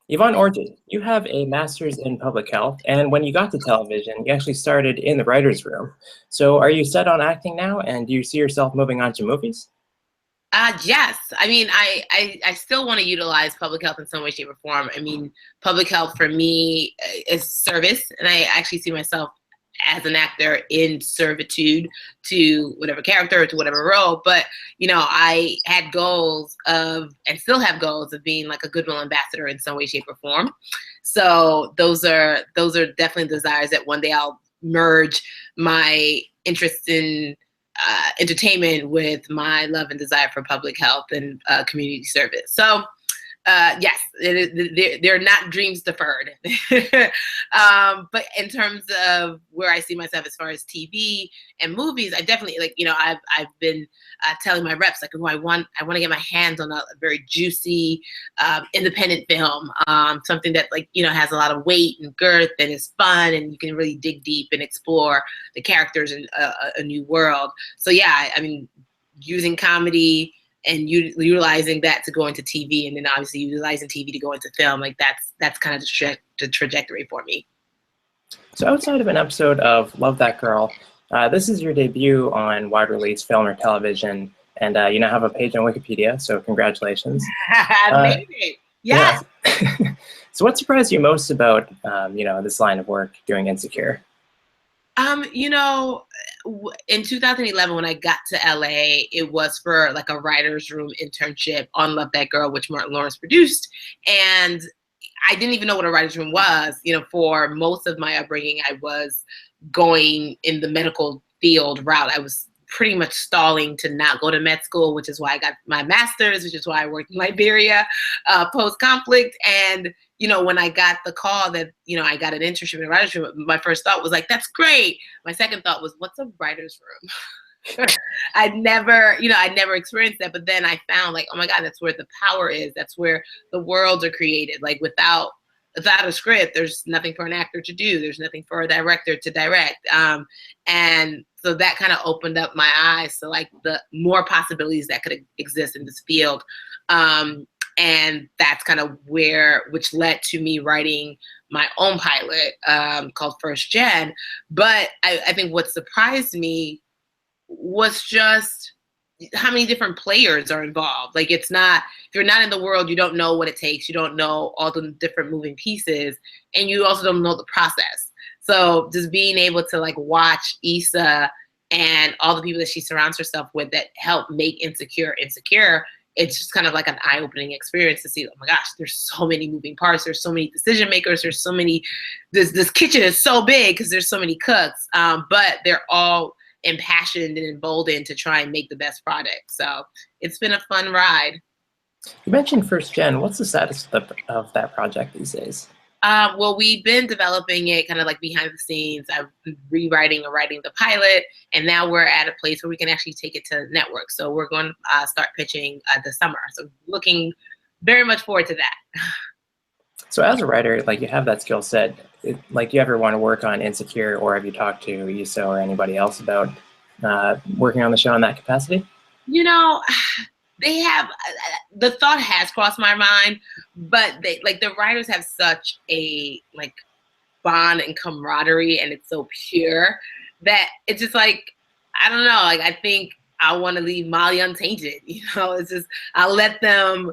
Yvonne Orji, you have a master's in public health, and when you got to television, you actually started in the writer's room. So are you set on acting now, and do you see yourself moving on to movies? Yes. I mean, I still want to utilize public health in some way, shape, or form. I mean, public health for me is service, and I actually see myself as an actor in servitude to whatever character or to whatever role. But I had goals of, and still have goals of being like a goodwill ambassador in some way, shape, or form. So those are definitely desires that one day I'll merge my interest in entertainment with my love and desire for public health and community service. So yes, they're not dreams deferred. But in terms of where I see myself as far as TV and movies, I definitely I've been telling my reps like, oh, I want to get my hands on a very juicy independent film, something that has a lot of weight and girth and is fun and you can really dig deep and explore the characters in a new world. So yeah, I mean, using comedy and utilizing that to go into TV, and then obviously utilizing TV to go into film, like that's kind of the trajectory for me. So outside of an episode of Love That Girl, this is your debut on wide release film or television, and you now have a page on Wikipedia, so congratulations. I made it. Yes. Yeah. So what surprised you most about this line of work, doing Insecure? In 2011, when I got to LA, it was for like a writer's room internship on Love That Girl, which Martin Lawrence produced. And I didn't even know what a writer's room was. For most of my upbringing, I was going in the medical field route. I was pretty much stalling to not go to med school, which is why I got my master's, which is why I worked in Liberia post-conflict. And when I got the call that, I got an internship in a writer's room, my first thought was like, that's great. My second thought was, what's a writer's room? I'd never experienced that. But then I found like, oh my God, that's where the power is. That's where the worlds are created. Like without a script, there's nothing for an actor to do. There's nothing for a director to direct. And so that kind of opened up my eyes to like the more possibilities that could exist in this field. And that's kind of which led to me writing my own pilot called First Gen. But I think what surprised me was just how many different players are involved. Like if you're not in the world, you don't know what it takes. You don't know all the different moving pieces, and you also don't know the process. So just being able to like watch Issa and all the people that she surrounds herself with that help make Insecure, it's just kind of like an eye-opening experience to see, oh my gosh, there's so many moving parts. There's so many decision makers. There's so many, this kitchen is so big because there's so many cooks, but they're all impassioned and emboldened to try and make the best product. So it's been a fun ride. You mentioned First Gen. What's the status of that project these days? Well, we've been developing it kind of like behind the scenes. I've been rewriting and writing the pilot, and now we're at a place where we can actually take it to network. So we're going to start pitching this summer. So looking very much forward to that. So as a writer, like you have that skill set, like do you ever want to work on Insecure, or have you talked to Issa or anybody else about working on the show in that capacity? They have, the thought has crossed my mind, but the writers have such a bond and camaraderie, and it's so pure that it's just like, I don't know, I think I want to leave Molly untainted. It's just, I'll let them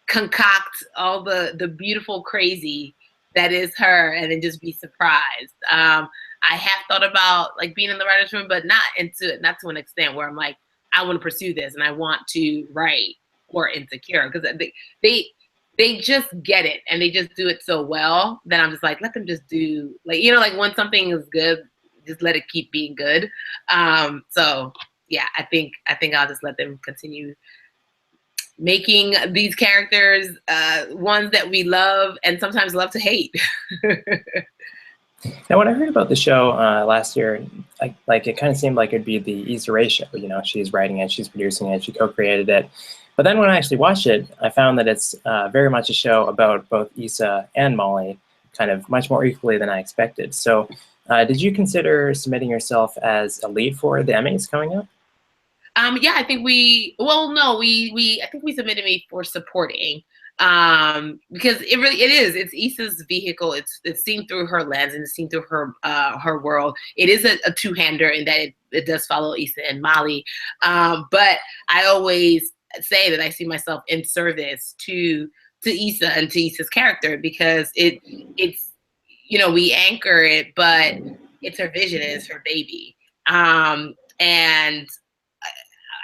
concoct all the beautiful crazy that is her, and then just be surprised. I have thought about being in the writer's room, but not to an extent where I'm like, I want to pursue this and I want to write for Insecure, because they just get it and they just do it so well that I'm just like, let them just do when something is good, just let it keep being good. So yeah, I think I'll just let them continue making these characters ones that we love and sometimes love to hate. Now, when I heard about the show last year, it kind of seemed like it'd be the Issa Rae show. She's writing it, she's producing it, she co-created it. But then when I actually watched it, I found that it's very much a show about both Issa and Molly, kind of much more equally than I expected. So did you consider submitting yourself as a lead for the Emmys coming up? Yeah, I think I think we submitted me for supporting. Because it's Issa's vehicle. It's seen through her lens and it's seen through her world. It is a two-hander in that it does follow Issa and Molly. But I always say that I see myself in service to Issa and to Issa's character, because it's we anchor it, but it's her vision, it's her baby. And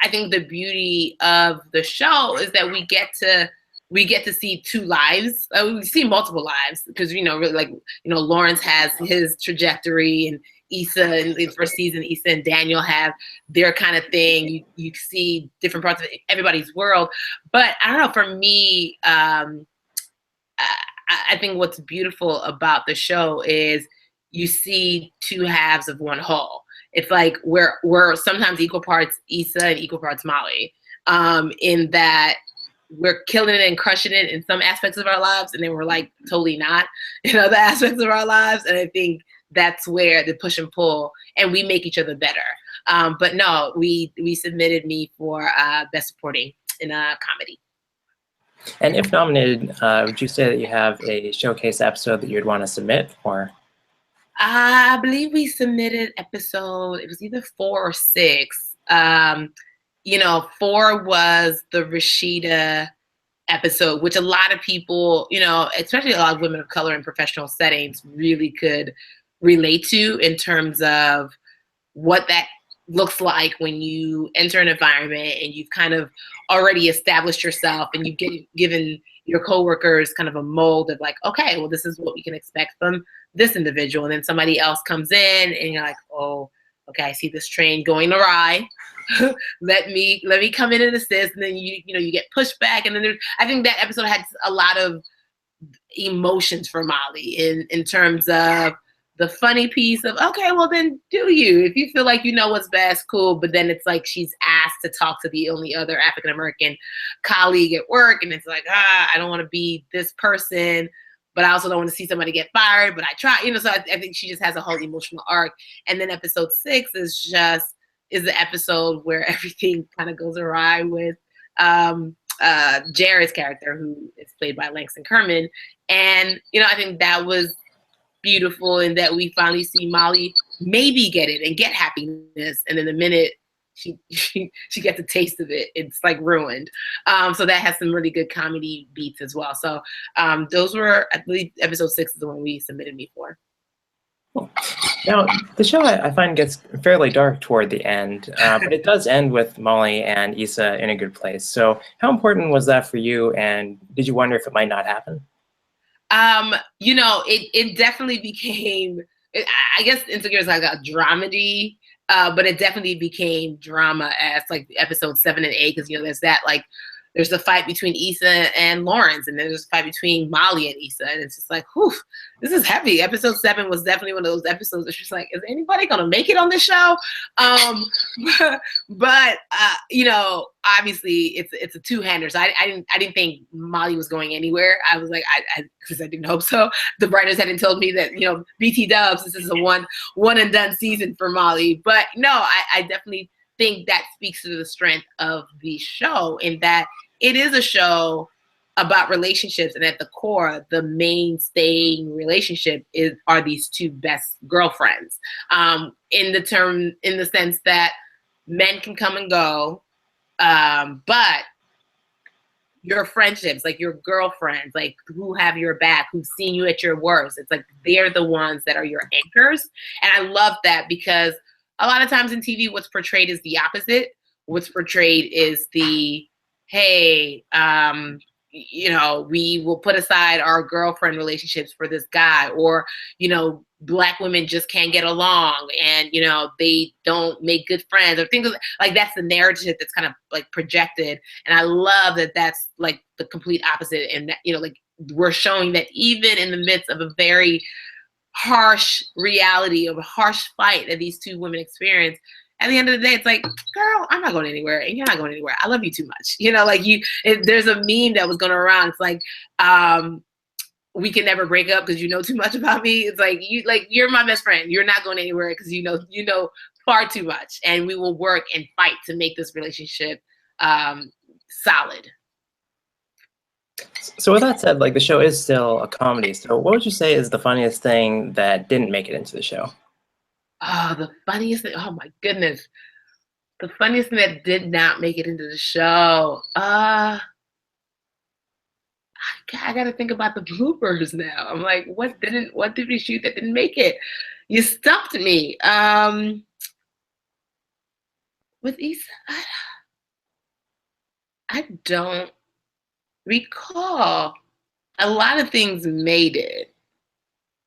I think the beauty of the show is that we get to see two lives. We see multiple lives, because really, like, Lawrence has his trajectory, and Issa in the first season, Issa and Daniel have their kind of thing. You see different parts of everybody's world. But I don't know, for me, I think what's beautiful about the show is you see two halves of one whole. It's like we're sometimes equal parts Issa and equal parts Molly, in that we're killing it and crushing it in some aspects of our lives, and then we're like totally not in other aspects of our lives. And I think that's where the push and pull, and we make each other better. But no, we submitted me for Best Supporting in a Comedy. And if nominated, would you say that you have a showcase episode that you'd want to submit, or? I believe we submitted episode, it was either 4 or 6. 4 was the Rashida episode, which a lot of people, especially a lot of women of color in professional settings, really could relate to, in terms of what that looks like when you enter an environment and you've kind of already established yourself, and you've given your coworkers kind of a mold of like, okay, well, this is what we can expect from this individual. And then somebody else comes in and you're like, oh, okay, I see this train going awry. let me come in and assist. And then you get pushed back. And then I think that episode had a lot of emotions for Molly in terms of the funny piece of, okay, well then do you. If you feel like you know what's best, cool. But then it's like she's asked to talk to the only other African-American colleague at work. And it's like, I don't want to be this person, but I also don't want to see somebody get fired, but I try, so I think she just has a whole emotional arc. And then episode 6 is the episode where everything kind of goes awry with Jared's character, who is played by Langston Kerman. And, I think that was beautiful in that we finally see Molly maybe get it and get happiness. And then the minute she gets a taste of it, it's like ruined. So that has some really good comedy beats as well. So those were, I believe, episode 6 is the one we submitted me for. Cool. Now, the show I find gets fairly dark toward the end, but it does end with Molly and Issa in a good place. So how important was that for you, and did you wonder if it might not happen? It definitely became, I guess Insecure is like a dramedy, but it definitely became drama as like episode 7 and 8, because there's that, like, there's the fight between Issa and Lawrence, and then there's a fight between Molly and Issa, and it's just like, whew, this is heavy. Episode 7 was definitely one of those episodes that's just like, is anybody gonna make it on this show? But obviously it's a two-hander. So I didn't think Molly was going anywhere. I was like, because I didn't hope so. The writers hadn't told me that, BT Dubs, this is a one and done season for Molly. But no, I definitely think that speaks to the strength of the show, in that it is a show about relationships, and at the core, the mainstay relationship are these two best girlfriends. In the sense that men can come and go, but your friendships, like your girlfriends, like who have your back, who've seen you at your worst, it's like they're the ones that are your anchors. And I love that, because a lot of times in TV, what's portrayed is the opposite. What's portrayed is the, hey, we will put aside our girlfriend relationships for this guy, or, Black women just can't get along, and, they don't make good friends, or things like that's the narrative that's kind of like projected. And I love that that's like the complete opposite. And that, like we're showing that even in the midst of a very harsh reality, of a harsh fight that these two women experience, at the end of the day, it's like, girl, I'm not going anywhere, and you're not going anywhere. I love you too much. There's a meme that was going around. It's like, we can never break up because you know too much about me. It's like, you're my best friend. You're not going anywhere because you know far too much, and we will work and fight to make this relationship solid. So with that said, like the show is still a comedy. So what would you say is the funniest thing that didn't make it into the show? Oh, the funniest thing. Oh my goodness. The funniest thing that did not make it into the show. I gotta think about the bloopers now. I'm like, what did we shoot that didn't make it? You stumped me. With Issa, I don't recall. A lot of things made it.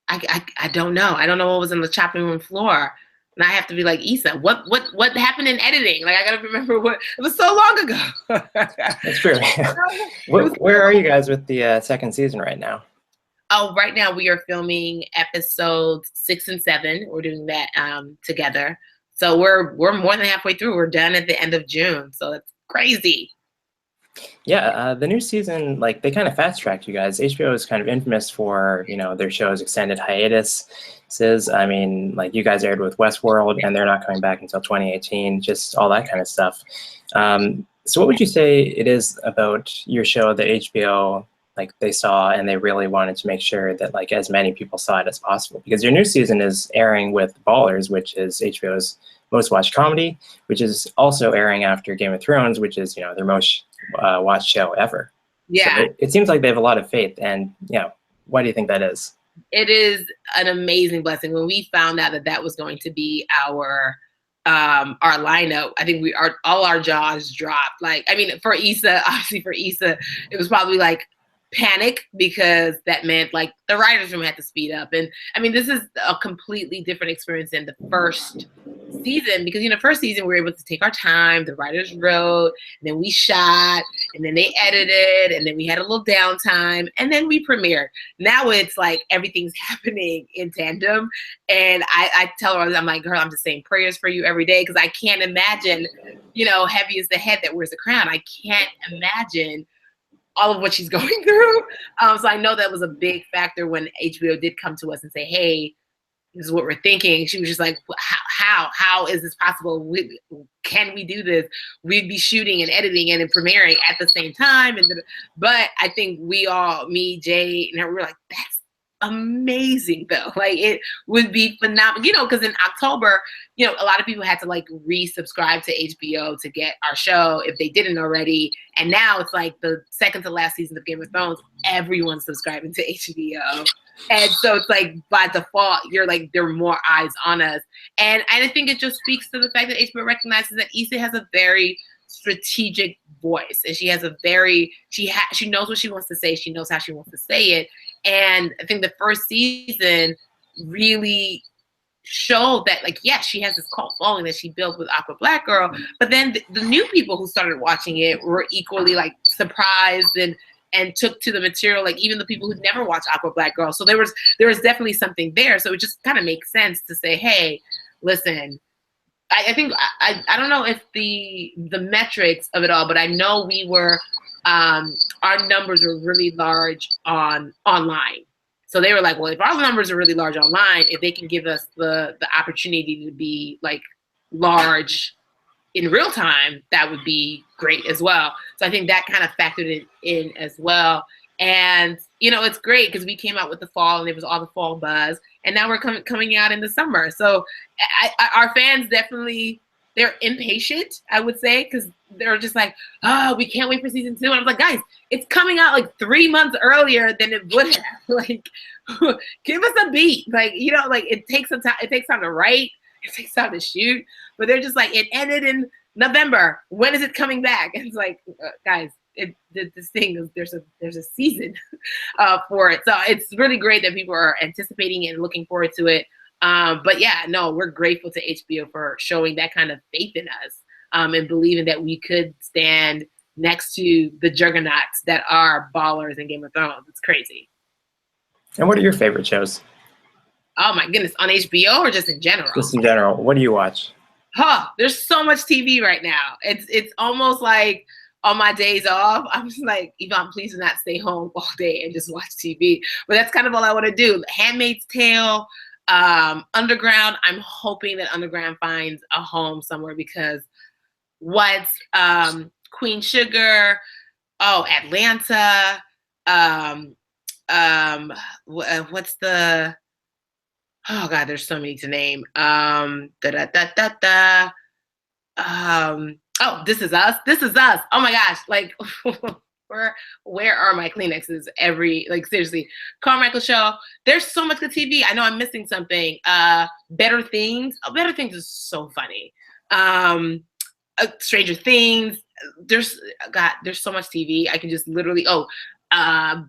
I don't know. I don't know what was on the chopping room floor. And I have to be like, Issa, what happened in editing? Like I gotta remember what it was so long ago. That's true. Where are you guys with the second season right now? Oh, right now we are filming episodes 6 and 7. We're doing that together. So we're more than halfway through. We're done at the end of June. So it's crazy. Yeah, the new season, like they kind of fast tracked you guys. HBO is kind of infamous for, their show's extended hiatus. I mean, like you guys aired with Westworld and they're not coming back until 2018, just all that kind of stuff. So what would you say it is about your show that HBO, like they saw and they really wanted to make sure that like as many people saw it as possible? Because your new season is airing with Ballers, which is HBO's most watched comedy, which is also airing after Game of Thrones, which is, their most watched show ever. Yeah. So it seems like they have a lot of faith. And, why do you think that is? It is an amazing blessing. When we found out that was going to be our lineup, I think all our jaws dropped. Like, I mean, for Issa, obviously for Issa, it was probably like panic because that meant like the writers room had to speed up. And I mean, this is a completely different experience than the first season because first season we were able to take our time. The writers wrote, and then we shot, and then they edited, and then we had a little downtime, and then we premiered. Now it's like everything's happening in tandem, and I tell her, I'm like, girl, I'm just saying prayers for you every day because I can't imagine, heavy is the head that wears the crown. I can't imagine all of what she's going through. So I know that was a big factor when HBO did come to us and say, hey, this is what we're thinking. She was just like, how is this possible? Can we do this? We'd be shooting and editing and premiering at the same time. But I think we all, me, Jay, and we were like, that's amazing though. Like it would be phenomenal, because in October, a lot of people had to like resubscribe to HBO to get our show if they didn't already. And now it's like the second to last season of Game of Thrones, everyone's subscribing to HBO. And so it's like by default, you're like, there are more eyes on us. And I think it just speaks to the fact that HBO recognizes that Issa has a very strategic voice, and she has a very, she knows what she wants to say. She knows how she wants to say it. And I think the first season really showed that, like, yes, she has this cult following that she built with Aqua Black Girl, but then the new people who started watching it were equally like surprised and took to the material, like even the people who'd never watched Aqua Black Girl. So there was definitely something there. So it just kind of makes sense to say, hey, listen, I think I don't know if the metrics of it all, but I know we were our numbers were really large online. So they were like, well, if our numbers are really large online, if they can give us the opportunity to be like large in real time, that would be great as well. So I think that kind of factored it in as well. And it's great because we came out with the fall and it was all the fall buzz, and now we're coming out in the summer. So our fans definitely, they're impatient, I would say, because they're just like, oh, we can't wait for season 2. And I'm like, guys, it's coming out like 3 months earlier than it would have. Like, give us a beat. Like, like it takes some time. It takes time to write. It takes time to shoot. But they're just like, it ended in November. When is it coming back? And it's like, guys, this thing is, there's a season for it. So it's really great that people are anticipating it and looking forward to it. But yeah, no, we're grateful to HBO for showing that kind of faith in us, and believing that we could stand next to the juggernauts that are Ballers and Game of Thrones. It's crazy. And what are your favorite shows? Oh my goodness, on HBO or just in general? Just in general, what do you watch? There's so much TV right now. It's almost like on my days off, I'm just like, Yvonne, please do not stay home all day and just watch TV. But that's kind of all I want to do. Handmaid's Tale, Underground. I'm hoping that Underground finds a home somewhere, because what's Queen Sugar, Atlanta, What's the, oh God, there's so many to name. Da da da da da. Oh, This Is Us. This Is Us. Oh my gosh, like where are my Kleenexes? Like seriously, Carmichael Show. There's so much good TV. I know I'm missing something. Better Things. Oh, Better Things is so funny. Stranger Things. There's so much TV. I can just literally.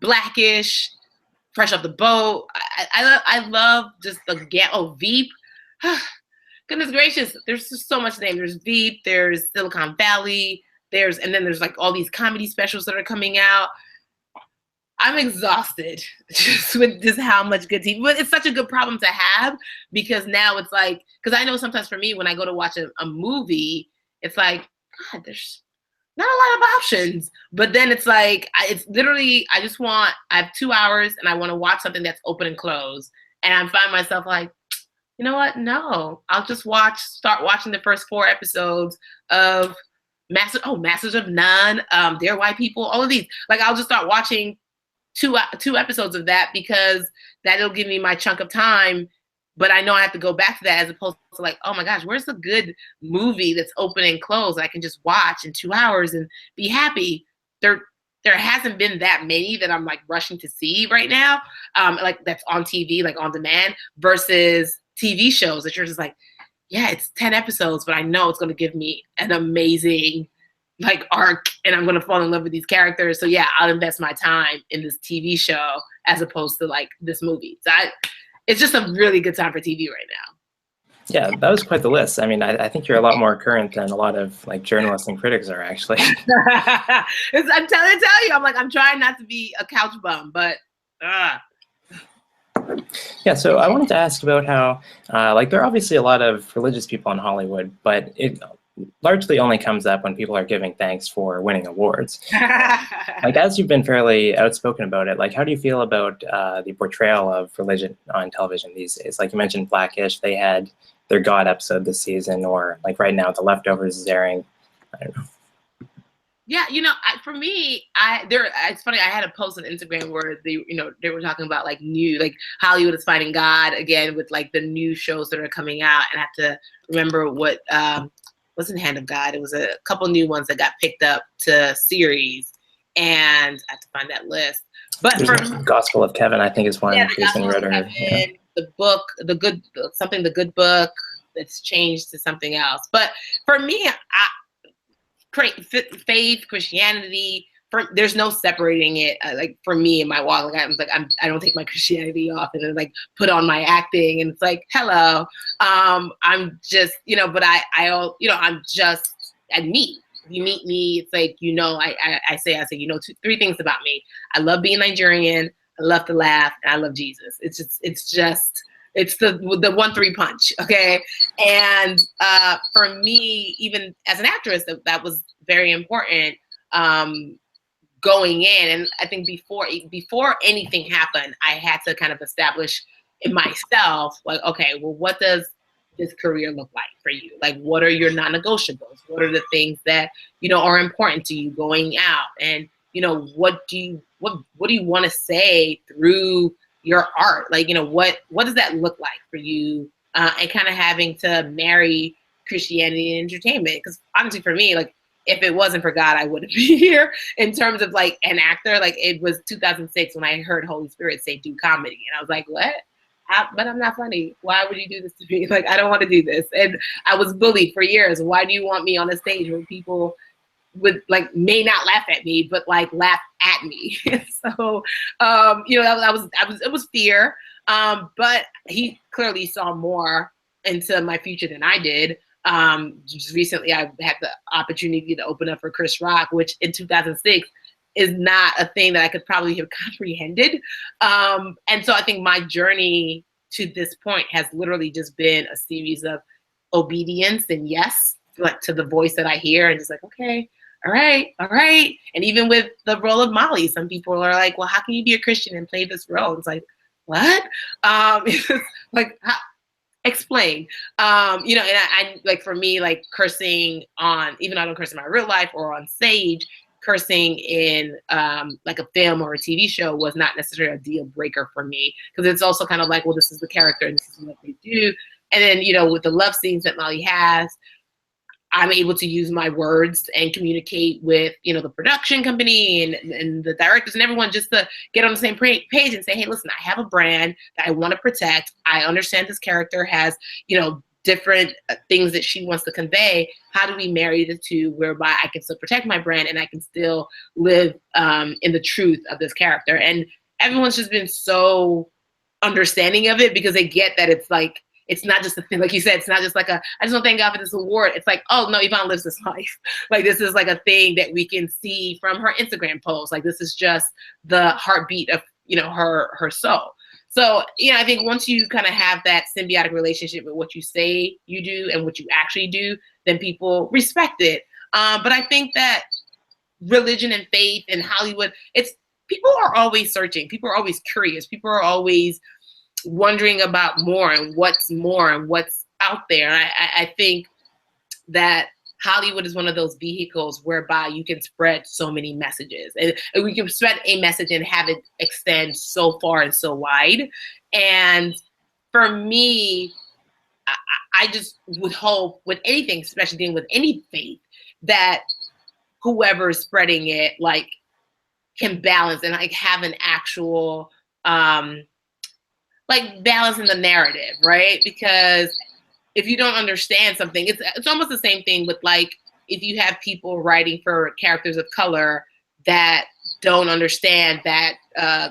Blackish. Fresh Off the Boat. I love just Veep. Goodness gracious, there's just so much name. There's Veep, there's Silicon Valley, and then there's like all these comedy specials that are coming out. I'm exhausted just with just how much good TV, but it's such a good problem to have because now it's like, because I know sometimes for me, when I go to watch a movie, it's like, God, there's not a lot of options. But then it's like, it's literally, I have 2 hours and I want to watch something that's open and closed. And I find myself like, you know what? No, I'll just start watching the first 4 episodes of Masters of None, Dear White People, all of these. Like, I'll just start watching two episodes of that because that'll give me my chunk of time. But I know I have to go back to that as opposed to like, oh my gosh, where's the good movie that's open and closed I can just watch in 2 hours and be happy? There hasn't been that many that I'm like rushing to see right now, like that's on TV, like on demand, versus TV shows that you're just like, yeah, it's 10 episodes, but I know it's going to give me an amazing like arc and I'm going to fall in love with these characters. So yeah, I'll invest my time in this TV show as opposed to like this movie. So it's just a really good time for TV right now. Yeah, that was quite the list. I mean, I think you're a lot more current than a lot of like journalists and critics are actually. I'm tell you, I'm trying not to be a couch bum, but Yeah, so I wanted to ask about how, like, there are obviously a lot of religious people in Hollywood, but it largely only comes up when people are giving thanks for winning awards. Like, as you've been fairly outspoken about it, like, how do you feel about the portrayal of religion on television these days? Like you mentioned Blackish, they had their God episode this season, or like right now, The Leftovers is airing. I don't know. Yeah, for me, it's funny. I had a post on Instagram where they were talking about like Hollywood is fighting God again with like the new shows that are coming out, and I have to remember what wasn't Hand of God. It was a couple new ones that got picked up to series, and I have to find that list. But there's Gospel of Kevin, I think is one. Yeah, the Gospel of Kevin, yeah. The book, the good book that's changed to something else. But for me, faith, Christianity, there's no separating it. Like for me in my walk, like I don't take my Christianity off and then like put on my acting, and it's like, hello, I'm just, but I'm just at me. If you meet me, it's like, I say, 3 things about me. I love being Nigerian. I love to laugh, and I love Jesus. It's the 1-3 punch, okay? And for me, even as an actress, that was very important going in. And I think before anything happened, I had to kind of establish in myself, like, okay, well, what does this career look like for you? Like, what are your non-negotiables? What are the things that, are important to you going out? And, what do you want to say through your art? Like, what does that look like for you? And kind of having to marry Christianity and entertainment. Because honestly, for me, like, if it wasn't for God, I wouldn't be here in terms of like an actor. Like, it was 2006 when I heard Holy Spirit say do comedy. And I was like, what? But I'm not funny. Why would you do this to me? Like, I don't want to do this. And I was bullied for years. Why do you want me on a stage where people would like may not laugh at me, but like laugh at me? So, it was fear. But he clearly saw more into my future than I did. Just recently, I had the opportunity to open up for Chris Rock, which in 2006 is not a thing that I could probably have comprehended. And so I think my journey to this point has literally just been a series of obedience and yes, like to the voice that I hear, and just like, okay, all right. And even with the role of Molly, some people are like, well, how can you be a Christian and play this role? It's like, what? It's like, explain. And I like, for me, like cursing on, even though I don't curse in my real life or on stage, cursing in like a film or a TV show was not necessarily a deal breaker for me, because it's also kind of like, well, this is the character and this is what they do. And then, you know, with the love scenes that Molly has, I'm able to use my words and communicate with, you know, the production company and the directors and everyone, just to get on the same page and say, hey, listen, I have a brand that I want to protect. I understand this character has, you know, different things that she wants to convey. How do we marry the two whereby I can still protect my brand and I can still live in the truth of this character? And everyone's just been so understanding of it, because they get that it's like, it's not just a thing, like you said, it's not just like a, I just want to thank God for this award. It's like, oh no, Yvonne lives this life. Like, this is like a thing that we can see from her Instagram posts. Like, this is just the heartbeat of, you know, her soul. So, you know, I think once you kind of have that symbiotic relationship with what you say you do and what you actually do, then people respect it. But I think that religion and faith and Hollywood, it's, people are always searching. People are always curious. People are always wondering about more and what's out there. I think that Hollywood is one of those vehicles whereby you can spread so many messages, and we can spread a message and have it extend so far and so wide. And for me, I just would hope with anything, especially dealing with any faith, that whoever is spreading it, like, can balance and like have an actual like balance in the narrative, right? Because if you don't understand something, it's almost the same thing with, like, if you have people writing for characters of color that don't understand that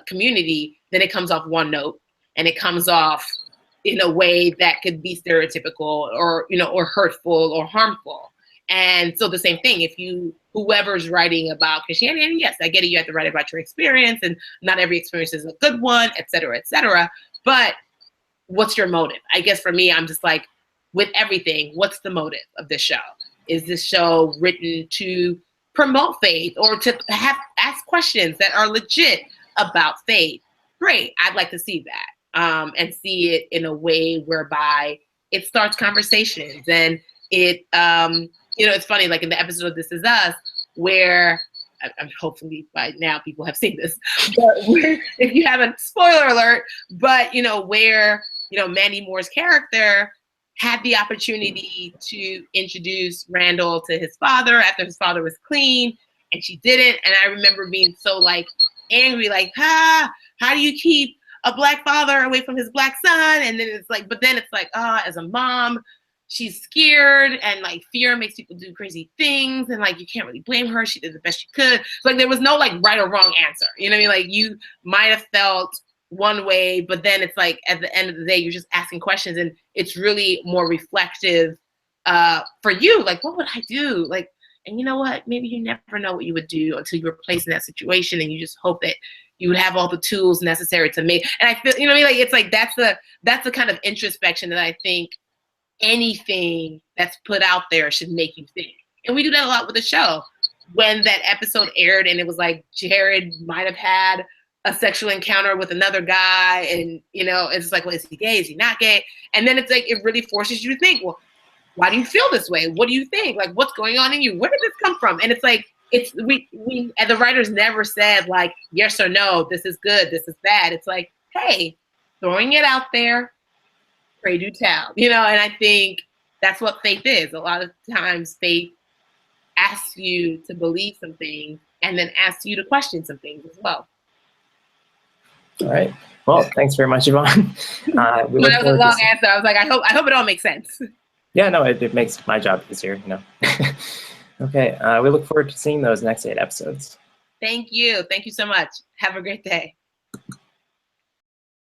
community, then it comes off one note, and it comes off in a way that could be stereotypical or, you know, or hurtful or harmful. And so the same thing, if whoever's writing about Christianity, and yes, I get it, you have to write about your experience, and not every experience is a good one, et cetera, but what's your motive? I guess for me, I'm just like, with everything, what's the motive of this show? Is this show written to promote faith or to ask questions that are legit about faith? Great, I'd like to see that, and see it in a way whereby it starts conversations. And it, you know, it's funny, like in the episode of This Is Us, where I'm hopefully by now people have seen this, but if you haven't, spoiler alert, but, you know, where, you know, Mandy Moore's character had the opportunity to introduce Randall to his father after his father was clean, and she didn't. And I remember being so, like, angry, like, how do you keep a black father away from his black son? And then it's like, but then it's like, as a mom, she's scared, and like fear makes people do crazy things, and like you can't really blame her. She did the best she could. So, like, there was no like right or wrong answer. You know what I mean? Like, you might have felt one way, but then it's like at the end of the day, you're just asking questions, and it's really more reflective for you. Like, what would I do? Like, and you know what? Maybe you never know what you would do until you were placed in that situation, and you just hope that you would have all the tools necessary to make. And I feel, you know what I mean? Like, it's like that's the kind of introspection that I think anything that's put out there should make you think. And we do that a lot with the show. When that episode aired and it was like Jared might have had a sexual encounter with another guy, and, you know, it's like, well, is he gay? Is he not gay? And then it's like, it really forces you to think, well, why do you feel this way? What do you think? Like, what's going on in you? Where did this come from? And it's like, we and the writers never said like yes or no, this is good, this is bad. It's like, hey, throwing it out there, pray do tell, you know. And I think that's what faith is. A lot of times faith asks you to believe some things and then asks you to question some things as well. All right. Well, thanks very much, Yvonne. That was a long answer. I was like, I hope it all makes sense. Yeah, no, it makes my job easier, you know. Okay, we look forward to seeing those next 8 episodes. Thank you. Thank you so much. Have a great day.